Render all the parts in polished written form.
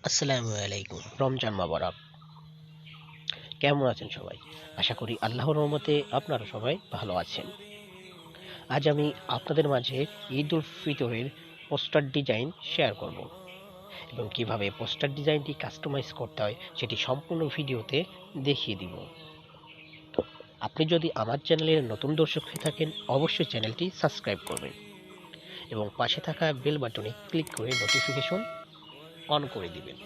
আসসালামু আলাইকুম। রমজান মোবারক। কেমন আছেন সবাই? আশা করি আল্লাহর রহমতে আপনারা সবাই ভালো আছেন। আজ আমি আপনাদের মাঝে ঈদ উল ফিতরের পোস্টার ডিজাইন শেয়ার করব এবং কিভাবে পোস্টার ডিজাইনটি কাস্টমাইজ করতে হয় সেটি সম্পূর্ণ ভিডিওতে দেখিয়ে দিব। আপনি যদি আমার চ্যানেলের নতুন দর্শক হয়ে থাকেন অবশ্যই চ্যানেলটি সাবস্ক্রাইব করবেন এবং পাশে থাকা বেল বাটনে ক্লিক করে নোটিফিকেশন অন করে দিবেন।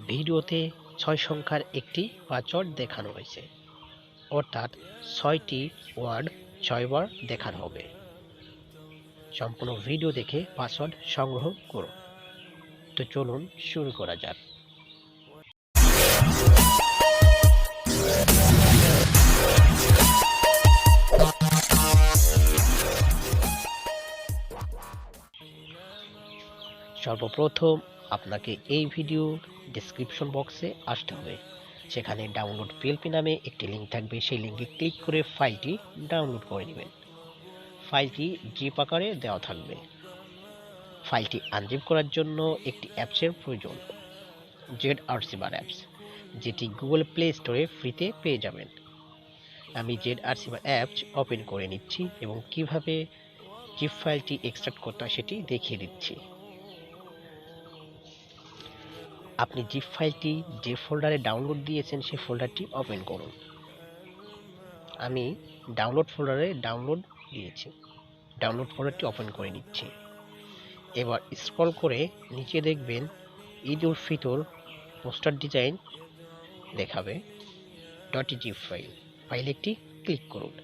ভিডিওতে 6 সংখ্যার একটি পাসওয়ার্ড দেখানো হয়েছে, অর্থাৎ 6টি ওয়ার্ড 6 বার দেখানো হবে। সম্পূর্ণ ভিডিও দেখে পাসওয়ার্ড সংগ্রহ করুন। তো চলুন শুরু করা যাক। সর্বপ্রথম আপনাকে এই ভিডিও ডেসক্রিপশন বক্সে আসতে হবে। সেখানে ডাউনলোড পিএলপি নামে একটি লিঙ্ক থাকবে, সেই লিঙ্কে ক্লিক করে ফাইলটি ডাউনলোড করে নেবেন। ফাইলটি জিপ আকারে দেওয়া থাকবে। ফাইলটি আনজিপ করার জন্য একটি অ্যাপসের প্রয়োজন, ZRCবার অ্যাপস, যেটি গুগল প্লে স্টোরে ফ্রিতে পেয়ে যাবেন। আমি ZRCবার অ্যাপস ওপেন করে নিচ্ছি এবং কিভাবে জিপ ফাইলটি এক্সট্রাক্ট করতে হয় সেটি দেখিয়ে দিচ্ছি। আপনি জিপ ফাইলটি যে ফোল্ডারে ডাউনলোড দিয়েছেন সেই ফোল্ডারটি ওপেন করুন। আমি ডাউনলোড ফোল্ডারে ডাউনলোড দিয়েছি, ডাউনলোড ফোল্ডারটি ওপেন করে নিচ্ছি। এবার স্ক্রল করে নিচে দেখবেন ঈদ উল ফিতর পোস্টার ডিজাইন দেখাবে .gif ফাইলে একটি ক্লিক করুন।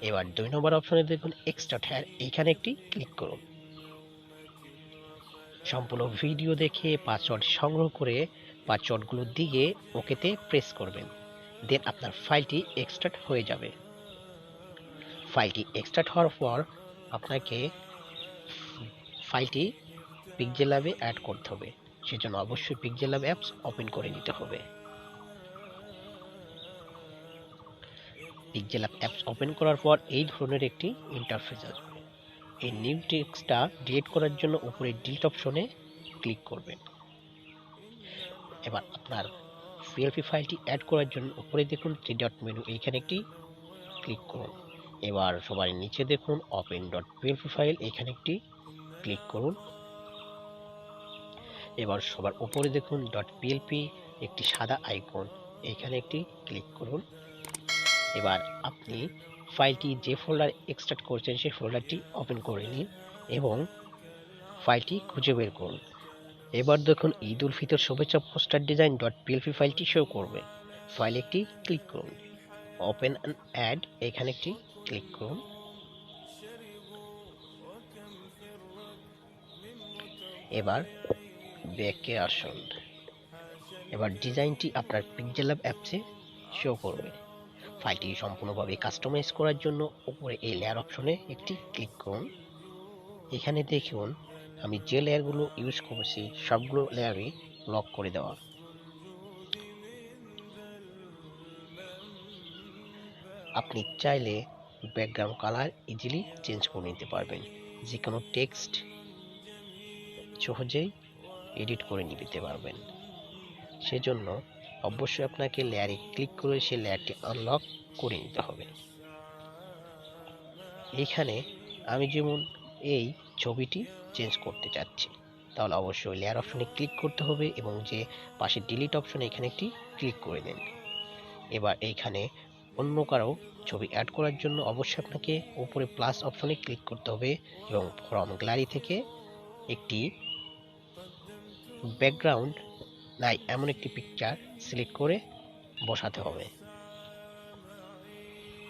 এবার 2 নম্বর অপশনে দেখুন এক্সট্রাক্ট হেয়ার, এইখানে একটি ক্লিক করুন। সম্পূর্ণ ভিডিও দেখে পাসওয়ার্ড সংগ্রহ করে পাসওয়ার্ডগুলো দিয়ে ওকেতে প্রেস করবেন। দেন আপনার ফাইলটি এক্সট্রাক্ট হয়ে যাবে। ফাইলটি এক্সট্রাক্ট হওয়ার পর আপনাকে ফাইলটি পিক্সেল ল্যাবে অ্যাড করতে হবে। সেজন্য অবশ্যই পিক্সেল ল্যাব অ্যাপস ওপেন করে নিতে হবে। পিক্সেল ল্যাব অ্যাপস ওপেন করার পর এই ধরনের একটি ইন্টারফেস আসবে। এই নিউ টেক্সটটা ডিলিট করার জন্য উপরে ডিলিট অপশনে ক্লিক করবেন। এবার আপনার পিএলপি ফাইলটি অ্যাড করার জন্য উপরে দেখুন 3 ডট মেনু, এইখানে একটি ক্লিক করুন। এবার সবার নিচে দেখুন ওপেন ডট পিএলপি ফাইল, এখানে একটি ক্লিক করুন। এবার সবার উপরে দেখুন ডট পিএলপি একটি সাদা আইকন, এখানে একটি ক্লিক করুন। এবার আপনি ফাইলটি যে ফোল্ডার এক্সট্রাক্ট করছেন সেই ফোল্ডারটি ওপেন করে নিন এবং ফাইলটি খুঁজে বের করুন। এবার দেখুন ঈদ উল ফিতর শুভেচ্ছা পোস্টার ডিজাইন .plp ফাইলটি শো করবে। ফাইলে একটি ক্লিক করুন, ওপেন অ্যান্ড অ্যাড, এখানে একটি ক্লিক করুন। এবার ব্যাকে আসুন। এবার ডিজাইনটি আপনার পিক্সেল ল্যাব অ্যাপসে শো করবে। ফাইলটি সম্পূর্ণভাবে কাস্টমাইজ করার জন্য উপরে এই লেয়ার অপশনে একটি ক্লিক করুন। এখানে দেখুন আমি যে লেয়ারগুলো ইউজ করেছি সবগুলো লেয়ারই লক করে দেওয়া। আপনি চাইলে ব্যাকগ্রাউন্ড কালার ইজিলি চেঞ্জ করে নিতে পারবেন, যে কোনো টেক্সট সহজেই এডিট করে নিতে পারবেন। সেজন্য অবশ্যই আপনাকে লেয়ারে ক্লিক করে সেই লেয়ারটি আনলক করে নিতে হবে। এইখানে আমি যেমন এই ছবিটি চেঞ্জ করতে চাচ্ছি, তাহলে অবশ্যই লেয়ার অপশনে ক্লিক করতে হবে এবং যে পাশে ডিলিট অপশনে এখানে একটি ক্লিক করে দিন। এবার এইখানে অন্য কারো ছবি অ্যাড করার জন্য অবশ্যই আপনাকে উপরে প্লাস অপশনে ক্লিক করতে হবে এবং ফ্রম গ্যালারি থেকে একটি ব্যাকগ্রাউন্ড নাই এমন একটি পিকচার সিলেক্ট করে বসাতে হবে।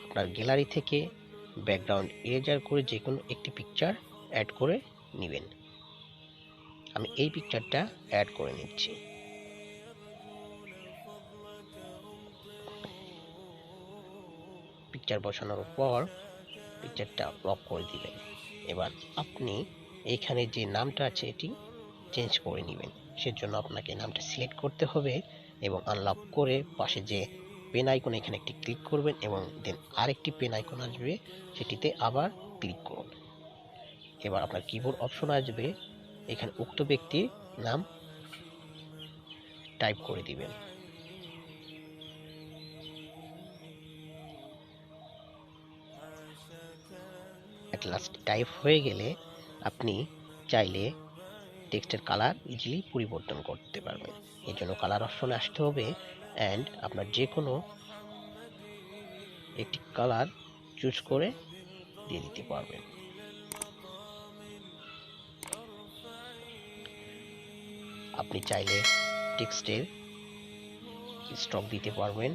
আপনার গ্যালারি থেকে ব্যাকগ্রাউন্ড ইরেজার করে যে কোনো একটি পিকচার অ্যাড করে নেবেন। আমি এই পিকচারটা অ্যাড করে নিচ্ছি। পিকচার বসানোর পর পিকচারটা লক করে দিবেন। এবার আপনি এইখানে যে নামটা আছে এটি চেঞ্জ করে নেবেন। সেজন্য আপনাকে নামটা সিলেক্ট করতে হবে এবং আনলক করে পাশে যে পেন আইকন এখানে একটি ক্লিক করবেন এবং দেন আরেকটি পেন আইকন আসবে, সেটিতে আবার ক্লিক করুন। এবার আপনার কিবোর্ড অপশন আসবে, এখানে উক্ত ব্যক্তির নাম টাইপ করে দিবেন। এট লাস্ট টাইপ হয়ে গেলে আপনি চাইলে টেক্সটের কালার ইজিলি পরিবর্তন করতে পারবেন। এর জন্য কালার অপশনে আসতে হবে অ্যান্ড আপনার যে কোনো একটি কালার চুজ করে দিয়ে দিতে পারবেন। আপনি চাইলে টেক্সটের স্ট্রোক দিতে পারবেন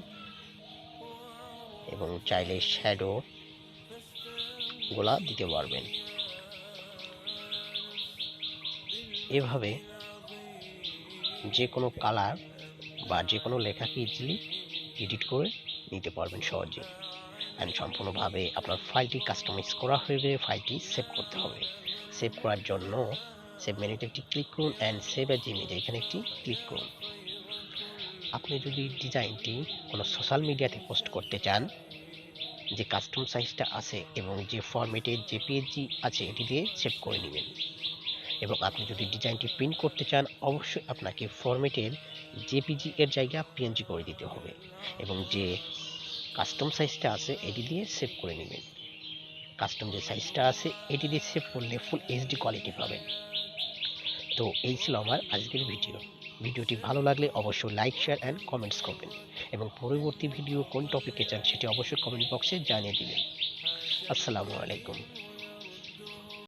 এবং চাইলে শ্যাডো গোলা দিতে পারবেন। এভাবে যে কোনো কালার বা যে কোনো লেখাকে ইজিলি এডিট করে নিতে পারবেন সহজে। অ্যান্ড সম্পূর্ণভাবে আপনার ফাইলটি কাস্টমাইজ করা হয়ে গেলে ফাইলটি সেভ করতে হবে। সেভ করার জন্য সেভ মেনুতে একটি ক্লিক করুন অ্যান্ড সেভ অ্যাজ ইমেজ এখানে একটি ক্লিক করুন। আপনি যদি ডিজাইনটি কোনো সোশ্যাল মিডিয়াতে পোস্ট করতে চান, যে কাস্টম সাইজটা আছে এবং যে ফরম্যাটের জেপিজি আছে এটি দিয়ে সেভ করে নেবেন। এবং আপনি যদি ডিজাইনটি প্রিন্ট করতে চান অবশ্যই আপনাকে ফরম্যাটের জেপিজি এর জায়গায় পিএনজি করে দিতে হবে এবং যে কাস্টম সাইজটা আছে এটি দিয়ে সেভ করে নেবেন। কাস্টম যে সাইজটা আছে এটি দিয়ে সেভ করলে ফুল এইচডি কোয়ালিটি পাবেন। তো এই ছিল আমার আজকের ভিডিওটি ভালো লাগলে অবশ্যই লাইক, শেয়ার অ্যান্ড কমেন্টস করবেন এবং পরবর্তী ভিডিও কোন টপিকে চান সেটি অবশ্যই কমেন্ট বক্সে জানিয়ে দিবেন। আসসালামু আলাইকুম।